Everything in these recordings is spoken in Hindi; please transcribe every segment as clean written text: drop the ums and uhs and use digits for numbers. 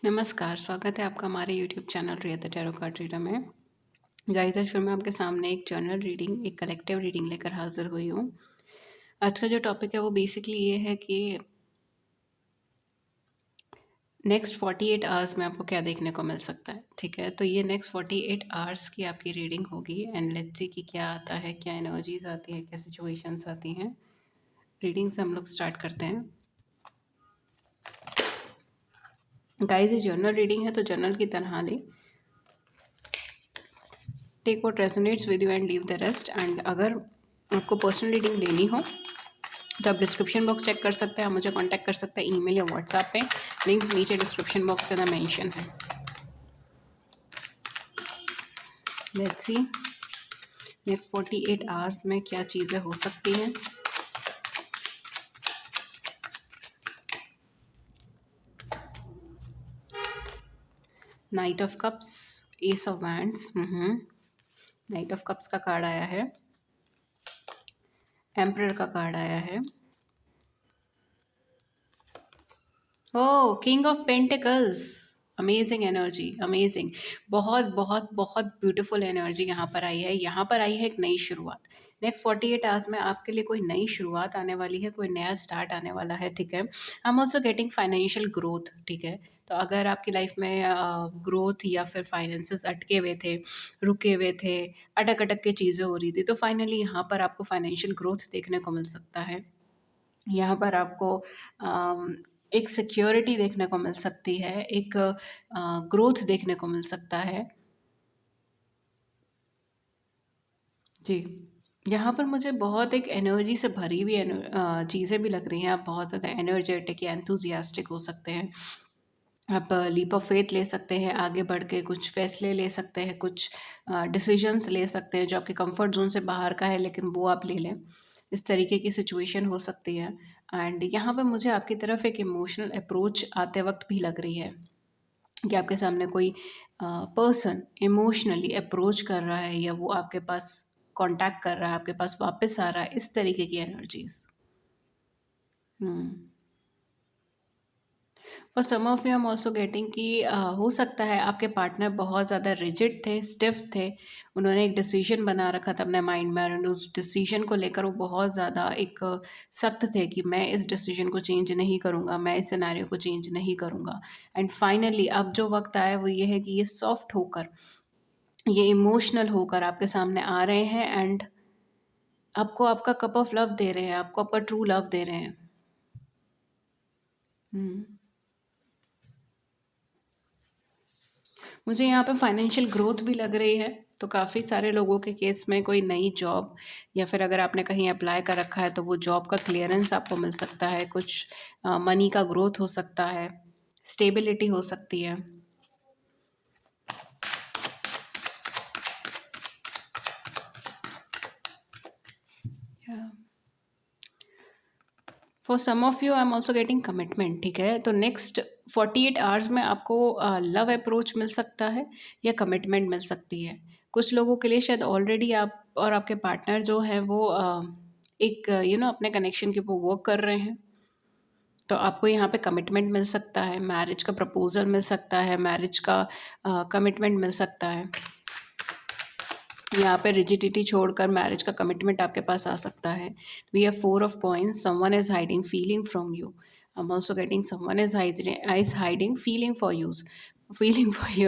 नमस्कार, स्वागत है आपका हमारे YouTube channel Riya the tarot card reader में। गाइस, आज फिर मैं आपके सामने एक जर्नल रीडिंग, एक कलेक्टिव रीडिंग लेकर हाज़िर हुई हूँ। आज का जो टॉपिक है वो बेसिकली ये है कि नेक्स्ट 48 आवर्स में आपको क्या देखने को मिल सकता है, ठीक है? तो ये नेक्स्ट 48 आवर्स की आपकी रीडिंग होगी एंड लेट्स सी कि क्या आता है, क्या एनर्जीज़ आती हैं, क्या सिचुएशंस आती हैं। रीडिंग से हम लोग स्टार्ट करते हैं। गाइस, ये जर्नल रीडिंग है तो जर्नल की तरह लें। Take what resonates with you and leave the rest. And अगर आपको पर्सनल रीडिंग लेनी हो तो आप डिस्क्रिप्शन बॉक्स चेक कर सकते हैं, आप मुझे कांटेक्ट कर सकते हैं ईमेल या व्हाट्सएप पे। लिंक्स नीचे डिस्क्रिप्शन बॉक्स के अंदर मेंशन है। लेट्स सी नेक्स्ट 48 आवर्स में क्या चीज़ें हो सकती हैं। Knight of cups, ace of wands, knight of cups का कार्ड आया है, एम्परर का कार्ड आया है, oh king of pentacles. Amazing energy, amazing. बहुत बहुत बहुत ब्यूटीफुल एनर्जी यहाँ पर आई है। यहाँ पर आई है एक नई शुरुआत। नेक्स्ट 48 आवर्स में आपके लिए कोई नई शुरुआत आने वाली है, कोई नया स्टार्ट आने वाला है, ठीक है। आई am also getting financial growth, ठीक है। तो अगर आपकी लाइफ में ग्रोथ या फिर फाइनेंसेस अटके हुए थे, रुके हुए थे, अटक अटक के चीज़ें हो रही थी, तो फाइनली यहाँ पर आपको फाइनेंशियल ग्रोथ देखने को मिल सकता है। यहाँ पर आपको एक सिक्योरिटी देखने को मिल सकती है, एक ग्रोथ देखने को मिल सकता है। जी, यहाँ पर मुझे बहुत एक एनर्जी से भरी हुई चीज़ें भी लग रही हैं। आप बहुत ज़्यादा एनर्जेटिक या एंथुसियास्टिक हो सकते हैं। आप लीप ऑफ फेथ ले सकते हैं, आगे बढ़ के कुछ फैसले ले सकते हैं, कुछ डिसीजंस ले सकते हैं जो आपके कंफर्ट ज़ोन से बाहर का है, लेकिन वो आप ले लें। इस तरीके की सिचुएशन हो सकती है। एंड यहाँ पे मुझे आपकी तरफ एक इमोशनल अप्रोच आते वक़्त भी लग रही है कि आपके सामने कोई पर्सन इमोशनली अप्रोच कर रहा है या वो आपके पास कॉन्टैक्ट कर रहा है, आपके पास वापस आ रहा है, इस तरीके की एनर्जीज़। हुँ। और some of you I am also getting कि हो सकता है आपके पार्टनर बहुत ज़्यादा रिजिड थे, स्टिफ थे। उन्होंने एक डिसीजन बना रखा था अपने माइंड में एंड उस डिसीजन को लेकर वो बहुत ज़्यादा एक सख्त थे कि मैं इस डिसीजन को चेंज नहीं करूँगा, मैं इस सिनेरियो को चेंज नहीं करूँगा। एंड फाइनली अब जो वक्त आया वो ये है कि ये सॉफ्ट होकर, ये इमोशनल होकर आपके सामने आ रहे हैं एंड आपको आपका कप ऑफ लव दे रहे हैं, आपको आपका ट्रू लव दे रहे हैं। हम्म। मुझे यहाँ पे फाइनेंशियल ग्रोथ भी लग रही है, तो काफ़ी सारे लोगों के केस में कोई नई जॉब या फिर अगर आपने कहीं अप्लाई कर रखा है तो वो जॉब का क्लियरेंस आपको मिल सकता है, कुछ मनी का ग्रोथ हो सकता है, स्टेबिलिटी हो सकती है। For some of you I am also getting commitment, ठीक है। तो नेक्स्ट 48 आवर्स में आपको लव अप्रोच मिल सकता है या कमिटमेंट मिल सकती है। कुछ लोगों के लिए शायद ऑलरेडी आप और आपके पार्टनर जो है वो एक अपने कनेक्शन के ऊपर वर्क कर रहे हैं, तो आपको यहाँ पे कमिटमेंट मिल सकता है, मैरिज का प्रपोजल मिल सकता है, मैरिज का कमिटमेंट मिल सकता है। यहाँ पे रिजिडिटी छोड़कर मैरिज का कमिटमेंट आपके पास आ सकता है। We have 4 of coins, someone is hiding feeling from you. I am also getting someone is hiding feeling for you,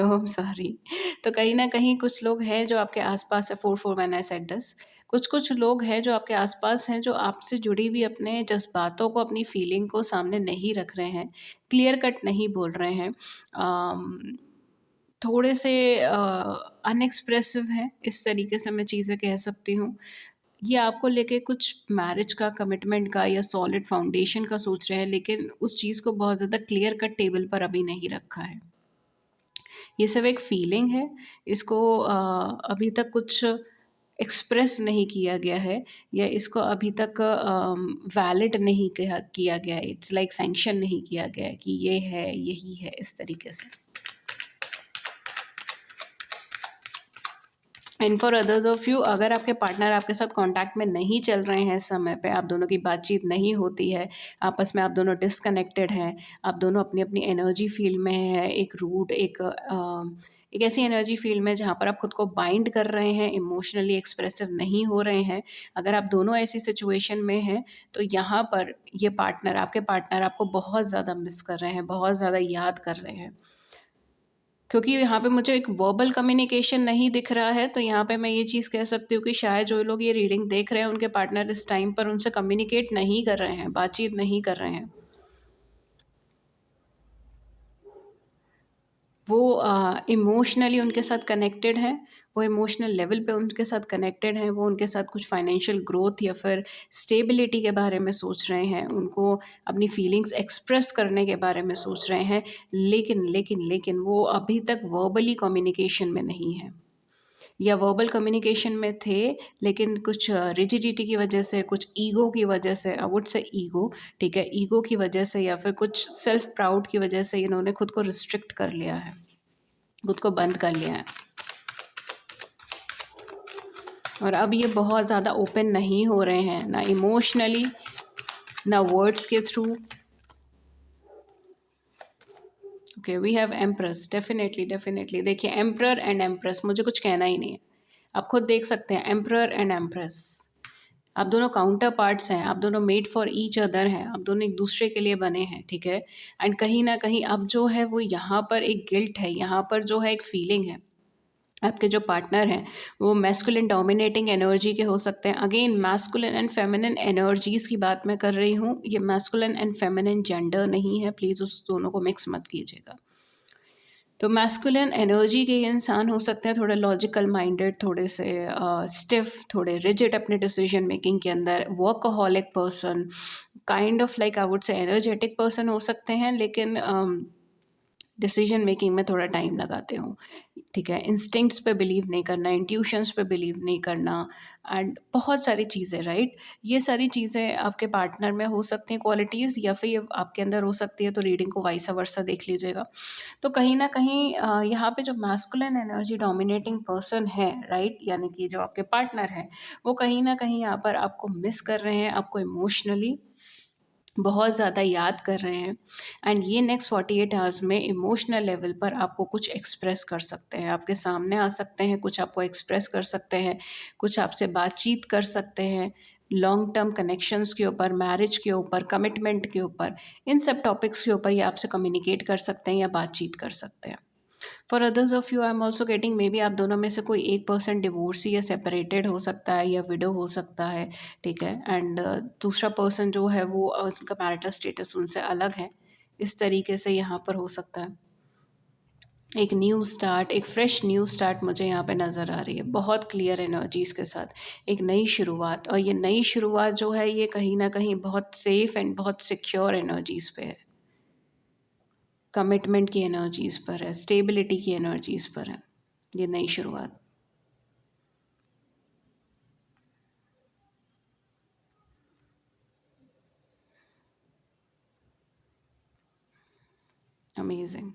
I am sorry. तो कहीं न कहीं कुछ लोग हैं जो आपके आस-पास है। 4 व्हेन आई सेड दिस। कुछ-कुछ लोग हैं जो आपके आस-पास हैं, जो आपसे जुड़ी हुई अपने जज़्बातों को, अपनी फीलिंग को सामने नहीं रख रहे हैं, क्लियर कट नहीं बोल रहे हैं। थोड़े से अनएक्सप्रेसिव हैं, इस तरीके से मैं चीज़ें कह सकती हूँ। ये आपको लेके कुछ मैरिज का, कमिटमेंट का या सॉलिड फाउंडेशन का सोच रहे हैं, लेकिन उस चीज़ को बहुत ज़्यादा क्लियर कट टेबल पर अभी नहीं रखा है। ये सिर्फ़ एक फीलिंग है, इसको अभी तक कुछ एक्सप्रेस नहीं किया गया है या इसको अभी तक वैलिड नहीं किया गया है। इट्स लाइक सैंक्शन नहीं किया गया है कि ये है, यही है, इस तरीके से। And for others of you, अगर आपके पार्टनर आपके साथ कांटेक्ट में नहीं चल रहे हैं इस समय पे, आप दोनों की बातचीत नहीं होती है, आपस में आप दोनों डिसकनेक्टेड हैं, आप दोनों अपनी अपनी एनर्जी फील्ड में हैं, एक रूट एक ऐसी एनर्जी फील्ड में जहाँ पर आप खुद को बाइंड कर रहे हैं, इमोशनली एक्सप्रेसिव नहीं हो रहे हैं, अगर आप दोनों ऐसी सिचुएशन में हैं, तो यहाँ पर ये पार्टनर, आपके पार्टनर आपको बहुत ज़्यादा मिस कर रहे हैं, बहुत ज़्यादा याद कर रहे हैं। क्योंकि यहाँ पे मुझे एक वर्बल कम्युनिकेशन नहीं दिख रहा है, तो यहाँ पे मैं ये चीज़ कह सकती हूँ कि शायद जो लोग ये रीडिंग देख रहे हैं, उनके पार्टनर इस टाइम पर उनसे कम्युनिकेट नहीं कर रहे हैं, बातचीत नहीं कर रहे हैं। वो इमोशनली उनके साथ कनेक्टेड हैं, वो इमोशनल लेवल पे उनके साथ कनेक्टेड हैं, वो उनके साथ कुछ फाइनेंशियल ग्रोथ या फिर स्टेबिलिटी के बारे में सोच रहे हैं, उनको अपनी फीलिंग्स एक्सप्रेस करने के बारे में सोच रहे हैं, लेकिन वो अभी तक वर्बली कम्युनिकेशन में नहीं है, या वर्बल कम्युनिकेशन में थे, लेकिन कुछ रिजिडिटी की वजह से, कुछ ईगो की वजह से, आई वुड से ईगो, ठीक है, ईगो की वजह से या फिर कुछ सेल्फ प्राउड की वजह से इन्होंने खुद को रिस्ट्रिक्ट कर लिया है, खुद को बंद कर लिया है। और अब ये बहुत ज़्यादा ओपन नहीं हो रहे हैं, ना इमोशनली, ना वर्ड्स के थ्रू। Okay, we have empress, definitely definitely. देखिए, एम्प्रर एंड एम्प्रेस, मुझे कुछ कहना ही नहीं है, आप खुद देख सकते हैं, एम्प्रर एंड एम्प्रेस, आप दोनों काउंटर पार्ट्स हैं, आप दोनों मेड फॉर ईच अदर हैं, आप दोनों एक दूसरे के लिए बने हैं, ठीक है। एंड कहीं ना कहीं अब जो है वो यहाँ पर एक गिल्ट है, यहाँ पर जो है एक फीलिंग है। आपके जो पार्टनर हैं वो मैस्कुलिन डोमिनेटिंग एनर्जी के हो सकते हैं। Again, masculine and feminine energies की बात मैं कर रही हूँ, ये मैस्कुलिन एंड फेमिनिन जेंडर नहीं है, प्लीज़ उस दोनों को मिक्स मत कीजिएगा। तो मैस्कुलिन एनर्जी के ये इंसान हो सकते हैं थोड़े लॉजिकल माइंडेड, थोड़े से स्टिफ, थोड़े रिजिड अपने डिसीजन मेकिंग के अंदर, workaholic person, kind of like I would say energetic person हो सकते हैं, लेकिन डिसीजन मेकिंग में थोड़ा टाइम लगाते हो, ठीक है। इंस्टिंक्ट्स पे बिलीव नहीं करना, इंट्यूशंस पे बिलीव नहीं करना, एंड बहुत सारी चीज़ें, राइट। ये सारी चीज़ें आपके पार्टनर में हो सकती हैं क्वालिटीज़, या फिर ये आपके अंदर हो सकती है, तो रीडिंग को वाइसा वर्सा देख लीजिएगा। तो कहीं न कहीं यहाँ पे जो मैस्कुलिन एनर्जी डोमिनेटिंग पर्सन है, राइट, यानी कि जो आपके पार्टनर हैं, वो कहीं न कहीं यहाँ पर आपको मिस कर रहे हैं, आपको इमोशनली बहुत ज़्यादा याद कर रहे हैं। एंड ये नेक्स्ट 48 आवर्स में इमोशनल लेवल पर आपको कुछ एक्सप्रेस कर सकते हैं, आपके सामने आ सकते हैं, कुछ आपको एक्सप्रेस कर सकते हैं, कुछ आपसे बातचीत कर सकते हैं, लॉन्ग टर्म कनेक्शंस के ऊपर, मैरिज के ऊपर, कमिटमेंट के ऊपर, इन सब टॉपिक्स के ऊपर ये आपसे कम्युनिकेट कर सकते हैं या बातचीत कर सकते हैं। For others of you, I am also getting may be आप दोनों में से कोई एक पर्सन डिवोर्सी या सेपरेटेड हो सकता है, या विडो हो सकता है, ठीक है। एंड दूसरा पर्सन जो है वो उनका मैरिटल स्टेटस उनसे अलग है, इस तरीके से यहाँ पर हो सकता है। एक न्यू स्टार्ट, एक फ्रेश न्यू स्टार्ट मुझे यहाँ पे नज़र आ रही है, बहुत क्लियर एनर्जीज़ के साथ एक नई शुरुआत। और ये नई शुरुआत जो है ये कहीं ना कहीं बहुत सेफ एंड बहुत सिक्योर एनर्जीज़ पे है, कमिटमेंट की एनर्जीज़ पर है, स्टेबिलिटी की एनर्जीज़ पर है ये नई शुरुआत। अमेजिंग।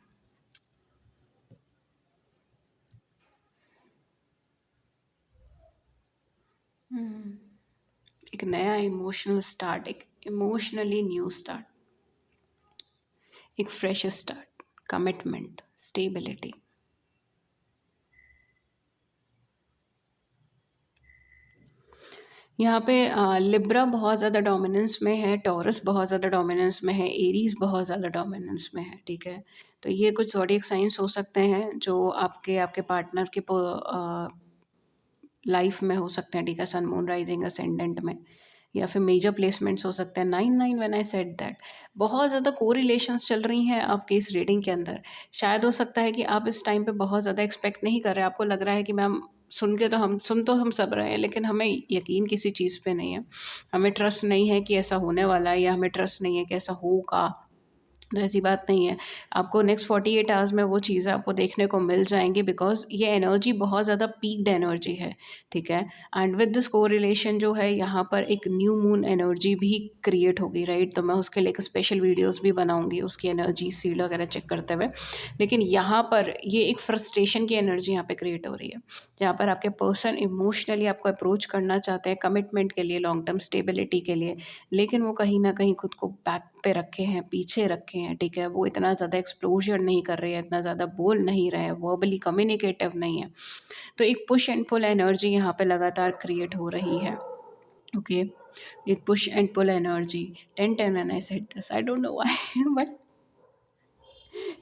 एक नया इमोशनल स्टार्ट, एक इमोशनली न्यू स्टार्ट, एक फ्रेश स्टार्ट, कमिटमेंट, स्टेबिलिटी। यहाँ पे लिब्रा बहुत ज़्यादा डोमिनेंस में है, टॉरस बहुत ज़्यादा डोमिनेंस में है, एरीज बहुत ज़्यादा डोमिनेंस में है, ठीक है। तो ये कुछ ज़ोडिएक साइंस हो सकते हैं जो आपके आपके पार्टनर के लाइफ में हो सकते हैं, ठीक है, सन मून राइजिंग असेंडेंट में, या फिर मेजर प्लेसमेंट्स हो सकते हैं। 9 9 व्हेन आई सेड दैट, बहुत ज़्यादा कोरिलेशंस चल रही हैं आपकी इस रीडिंग के अंदर। शायद हो सकता है कि आप इस टाइम पे बहुत ज़्यादा एक्सपेक्ट नहीं कर रहे, आपको लग रहा है कि मैम सुन तो हम सब रहे हैं, लेकिन हमें यकीन किसी चीज़ पे नहीं है, हमें ट्रस्ट नहीं है कि ऐसा होने वाला है, या हमें ट्रस्ट नहीं है कि ऐसा होगा, तो ऐसी बात नहीं है। आपको नेक्स्ट 48 आवर्स में वो चीज़ें आपको देखने को मिल जाएँगी, बिकॉज़ ये एनर्जी बहुत ज़्यादा पीक्ड एनर्जी है, ठीक है? एंड विद दिस कोरिलेशन जो है यहाँ पर एक न्यू मून एनर्जी भी क्रिएट होगी, राइट? तो मैं उसके लिए एक स्पेशल वीडियोज़ भी बनाऊँगी उसकी एनर्जी सीड वगैरह चेक करते हुए। लेकिन यहाँ पर ये एक फ्रस्ट्रेशन की एनर्जी यहाँ पे क्रिएट हो रही है, जहाँ पर आपके पर्सन इमोशनली आपको अप्रोच करना चाहते हैं कमिटमेंट के लिए, लॉन्ग टर्म स्टेबिलिटी के लिए, लेकिन वो कहीं न कहीं खुद को बैक पे रखे हैं, पीछे रखे हैं, ठीक है? वो इतना ज़्यादा एक्सप्लोज़र नहीं कर रहे हैं, इतना ज़्यादा बोल नहीं रहे हैं, वर्बली कम्युनिकेटिव नहीं है। तो एक पुश एंड पुल एनर्जी यहाँ पे लगातार क्रिएट हो रही है, ओके? एक push and pull energy, 10-10 when I said this, I don't know why but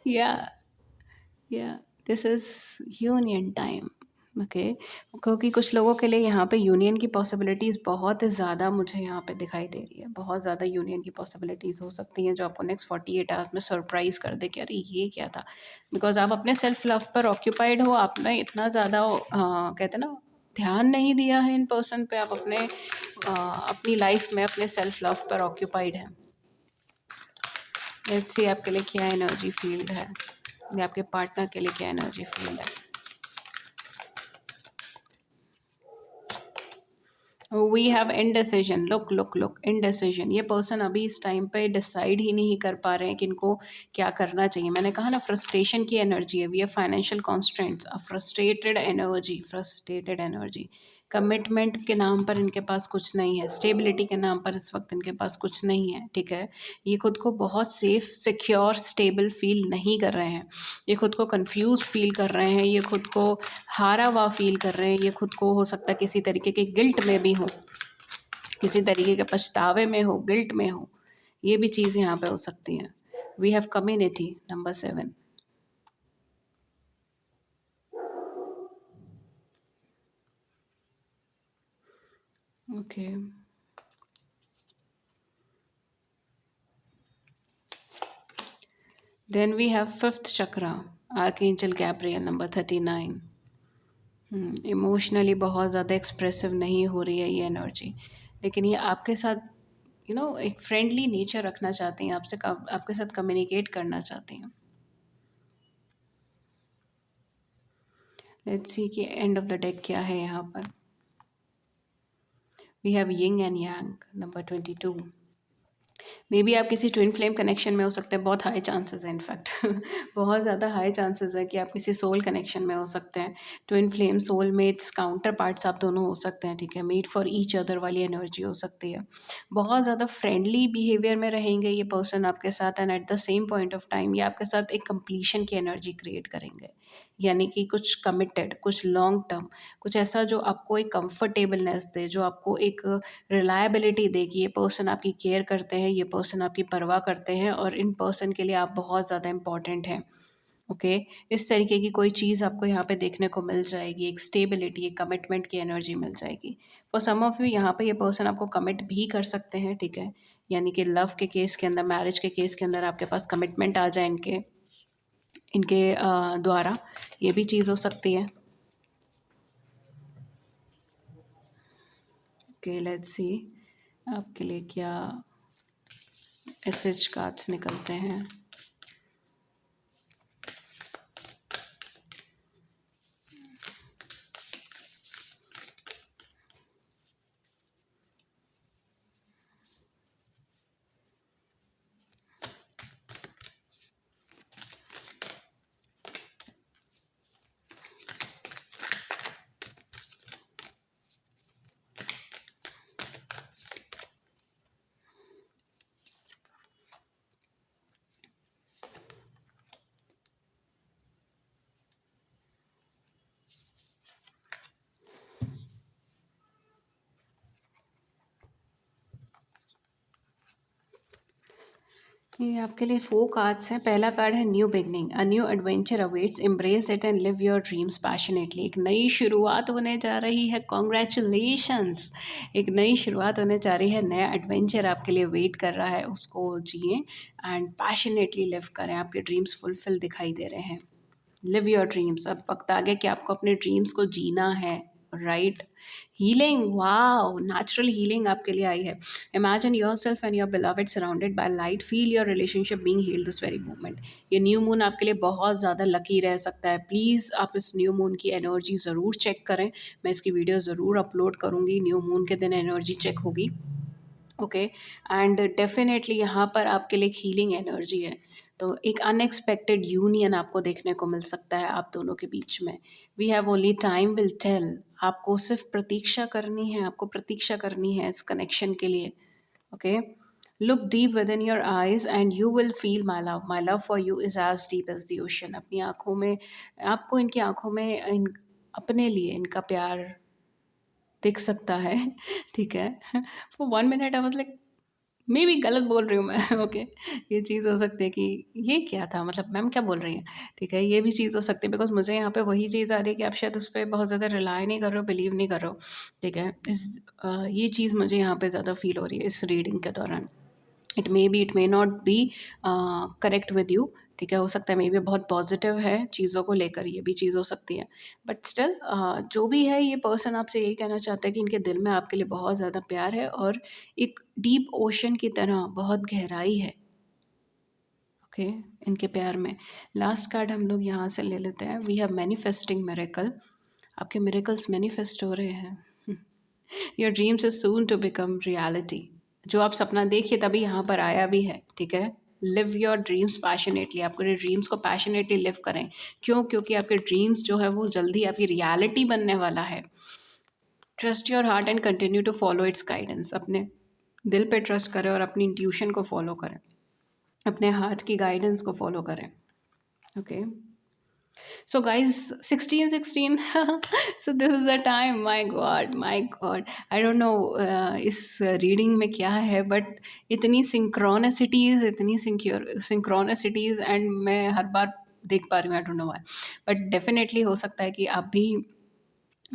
yeah yeah this is union time, okay. क्योंकि कुछ लोगों के लिए यहाँ पे यूनियन की पॉसिबिलिटीज़ बहुत ज़्यादा मुझे यहाँ पे दिखाई दे रही है, बहुत ज़्यादा यूनियन की पॉसिबिलिटीज़ हो सकती हैं जो आपको नेक्स्ट 48 आवर्स में सरप्राइज़ कर दे कि अरे ये क्या था। बिकॉज आप अपने सेल्फ लव पर ऑक्यूपाइड हो, आपने इतना ज़्यादा कहते हैं ना, ध्यान नहीं दिया है इन पर्सन पे, आप अपने अपनी लाइफ में अपने सेल्फ लव पर ऑक्यूपाइड हैं। लेट्स सी आपके लिए क्या एनर्जी फील्ड है, या आपके पार्टनर के लिए क्या एनर्जी फील्ड है। We have indecision, look look look, indecision. ये पर्सन अभी इस टाइम पे डिसाइड ही नहीं कर पा रहे हैं कि इनको क्या करना चाहिए। मैंने कहा ना, फ्रस्ट्रेशन की एनर्जी है, we have financial constraints, a frustrated energy, frustrated energy. Commitment के नाम पर इनके पास कुछ नहीं है, स्टेबिलिटी के नाम पर इस वक्त इनके पास कुछ नहीं है, ठीक है? ये खुद को बहुत सेफ, सिक्योर, स्टेबल फील नहीं कर रहे हैं। ये खुद को कंफ्यूज फील कर रहे हैं, ये खुद को हारा हुआ फ़ील कर रहे हैं, ये खुद को हो सकता है किसी तरीके के गिल्ट में भी हो, किसी तरीके के पछतावे में हो, गिल्ट में हो। ये भी चीज़ यहाँ पे हो सकती है। We have community, number 7। Okay, then we have 5th chakra, archangel Gabriel, number 39। Emotionally बहुत ज़्यादा एक्सप्रेसिव नहीं हो रही है ये एनर्जी, लेकिन ये आपके साथ एक फ्रेंडली नेचर रखना चाहती हैं, आपके साथ कम्युनिकेट करना चाहती हैं। लेट्स सी कि एंड ऑफ द डेक क्या है यहाँ पर। We have yin and yang, number 22। Maybe आप किसी ट्विन फ्लेम कनेक्शन में हो सकते हैं, बहुत हाई चांसेस है इनफैक्ट बहुत ज़्यादा हाई चांसेस है कि आप किसी सोल कनेक्शन में हो सकते हैं। Twin flame, soulmates, counter parts आप दोनों हो सकते हैं, ठीक है? मेड फॉर ईच अदर वाली एनर्जी हो सकती है। बहुत ज़्यादा फ्रेंडली बिहेवियर में रहेंगे ये पर्सन आपके साथ, and at the same point of time ये आपके साथ एक कंप्लीशन की एनर्जी क्रिएट करेंगे, यानी कि कुछ कमिटेड, कुछ लॉन्ग टर्म, कुछ ऐसा जो आपको एक कंफर्टेबलनेस दे, जो आपको एक रिलायबिलिटी दे कि ये पर्सन आपकी केयर करते हैं, ये पर्सन आपकी परवाह करते हैं, और इन पर्सन के लिए आप बहुत ज़्यादा इम्पॉर्टेंट हैं, ओके? इस तरीके की कोई चीज़ आपको यहाँ पे देखने को मिल जाएगी, एक स्टेबिलिटी, एक कमिटमेंट की एनर्जी मिल जाएगी। फॉर सम ऑफ यू यहाँ पे ये पर्सन आपको कमिट भी कर सकते हैं, ठीक है? यानी कि लव के केस के अंदर, मैरिज के केस के अंदर आपके पास कमिटमेंट आ जाए इनके इनके द्वारा, ये भी चीज़ हो सकती है। ओके, लेट्स सी आपके लिए क्या एसएच कार्ड्स निकलते हैं। ये आपके लिए 4 कार्ड्स हैं। पहला कार्ड है new beginning, a new adventure awaits, embrace it and live your dreams passionately. एक नई शुरुआत होने जा रही है, कॉन्ग्रेचुलेशंस। एक नई शुरुआत होने जा रही है, नया एडवेंचर आपके लिए वेट कर रहा है, उसको जिए एंड पैशनेटली लिव करें। आपके ड्रीम्स फुलफिल दिखाई दे रहे हैं। लिव योर ड्रीम्स, अब वक्त आ गया कि आपको अपने ड्रीम्स को जीना है, right? Healing, wow! Natural healing आपके लिए आई है। Imagine yourself and your beloved surrounded by light, feel your relationship being healed this very moment. ये न्यू मून आपके लिए बहुत ज़्यादा लकी रह सकता है। प्लीज़ आप इस न्यू मून की एनर्जी ज़रूर चेक करें। मैं इसकी वीडियो ज़रूर अपलोड करूँगी, न्यू मून के दिन एनर्जी चेक होगी। ओके, एंड डेफिनेटली यहाँ पर आपके लिए एक हीलिंग एनर्जी है। तो एक अनएक्सपेक्टेड यूनियन आपको देखने को मिल सकता है आप दोनों के बीच में। We have only time will tell. आपको सिर्फ प्रतीक्षा करनी है, आपको प्रतीक्षा करनी है इस कनेक्शन के लिए। Okay, look deep within your eyes and you will feel my love for you is as deep as the ocean. अपनी आँखों में, आपको इनकी आँखों में अपने लिए इनका प्यार दिख सकता है। ठीक है। For 1 minute I was like, may be गलत बोल रही हूँ मैं। ओके, ये चीज़ हो सकती है कि ये क्या था, मतलब मैम क्या बोल रही हैं? ठीक है, ये भी चीज़ हो सकती है, बिकॉज़ मुझे यहाँ पे वही चीज़ आ रही है कि आप शायद उस पे बहुत ज़्यादा रिलाय नहीं कर रहे हो, बिलीव नहीं कर रहे हो। ठीक है, ये चीज़ मुझे यहाँ पे ज़्यादा फ़ील हो रही है इस रीडिंग के दौरान। It may not be correct with you. ठीक है, हो सकता है मे बी बहुत पॉजिटिव है चीज़ों को लेकर, ये भी चीज़ हो सकती है। बट स्टिल जो भी है, ये पर्सन आपसे यही कहना चाहता है कि इनके दिल में आपके लिए बहुत ज़्यादा प्यार है और एक डीप ओशन की तरह बहुत गहराई है। ओके, इनके प्यार में। लास्ट कार्ड हम लोग यहाँ से ले लेते हैं। We have manifesting miracle. आपके मिरेकल्स मैनिफेस्ट हो रहे हैं। Your dreams is soon to become reality. जो आप सपना देखिए तभी यहाँ पर आया भी है। ठीक है, लिव योर ड्रीम्स पैशनेटली। आप अपने ड्रीम्स को पैशनेटली लिव करें। क्यों? क्योंकि आपके ड्रीम्स जो है वो जल्दी आपकी रियलिटी बनने वाला है। Trust your heart and continue to follow its guidance. अपने दिल पे ट्रस्ट करें और अपनी इंट्यूशन को फॉलो करें, अपने हार्ट की गाइडेंस को फॉलो करें। Okay, so guys, 16 16 so this is the time, my god, I don't know इस रीडिंग में क्या है, बट इतनी सिंक्रोनिसिटीज़, इतनी सिंक्रोनिसिटीज़ एंड मैं हर बार देख पा रही हूँ। आई don't know why, but definitely हो सकता है कि आप भी,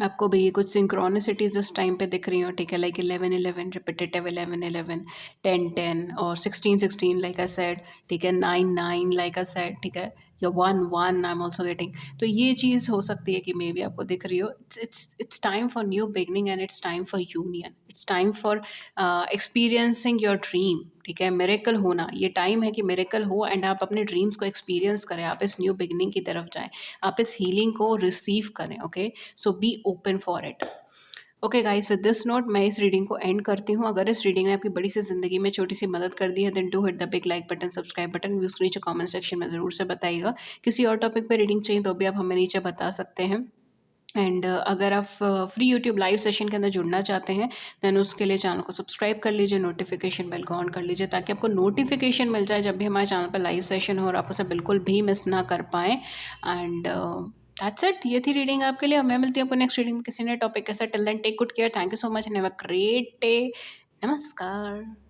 आपको भी कुछ सिंक्रोनिसिटीज इस टाइम पे दिख रही हो। ठीक है, लाइक 11 11, रिपीटेटिव 11 11, 10 10 और 16 16 लाइक आई सेड। ठीक है, 9 9 लाइक आई सेड। ठीक है, या 1 1 आई एम ऑल्सो गेटिंग। तो ये चीज़ हो सकती है कि मे बी आपको दिख रही हो। It's time for new beginning and it's time for union. It's time for experiencing your dream. ठीक है, मिरेकल होना, ये टाइम है कि मिरेकल हो एंड आप अपने ड्रीम्स को एक्सपीरियंस करें, आप इस न्यू बिगनिंग की तरफ जाएं, आप इस हीलिंग को रिसीव करें। Okay, so be open for it. Okay guys, with this note मैं इस रीडिंग को एंड करती हूँ। अगर इस रीडिंग ने आपकी बड़ी सी ज़िंदगी में छोटी सी मदद कर दी है, then do hit the big like button, subscribe button. Views को नीचे कमेंट सेक्शन में ज़रूर से बताइएगा। किसी और टॉपिक पे रीडिंग चाहिए तो भी आप हमें नीचे बता सकते हैं। एंड अगर आप फ्री यूट्यूब लाइव सेशन के अंदर जुड़ना चाहते हैं, देन उसके लिए चैनल को सब्सक्राइब कर लीजिए, नोटिफिकेशन बेल को ऑन कर लीजिए, ताकि आपको नोटिफिकेशन मिल जाए जब भी हमारे चैनल पर लाइव सेशन हो और आप उसे बिल्कुल भी मिस ना कर पाएँ। एंड दैट्स इट, ये थी रीडिंग आपके लिए। मैं मिलती हूँ आपको नेक्स्ट रीडिंग में किसी नए टॉपिक के साथ। Till then take good care, thank you so much and have a great day. नमस्कार।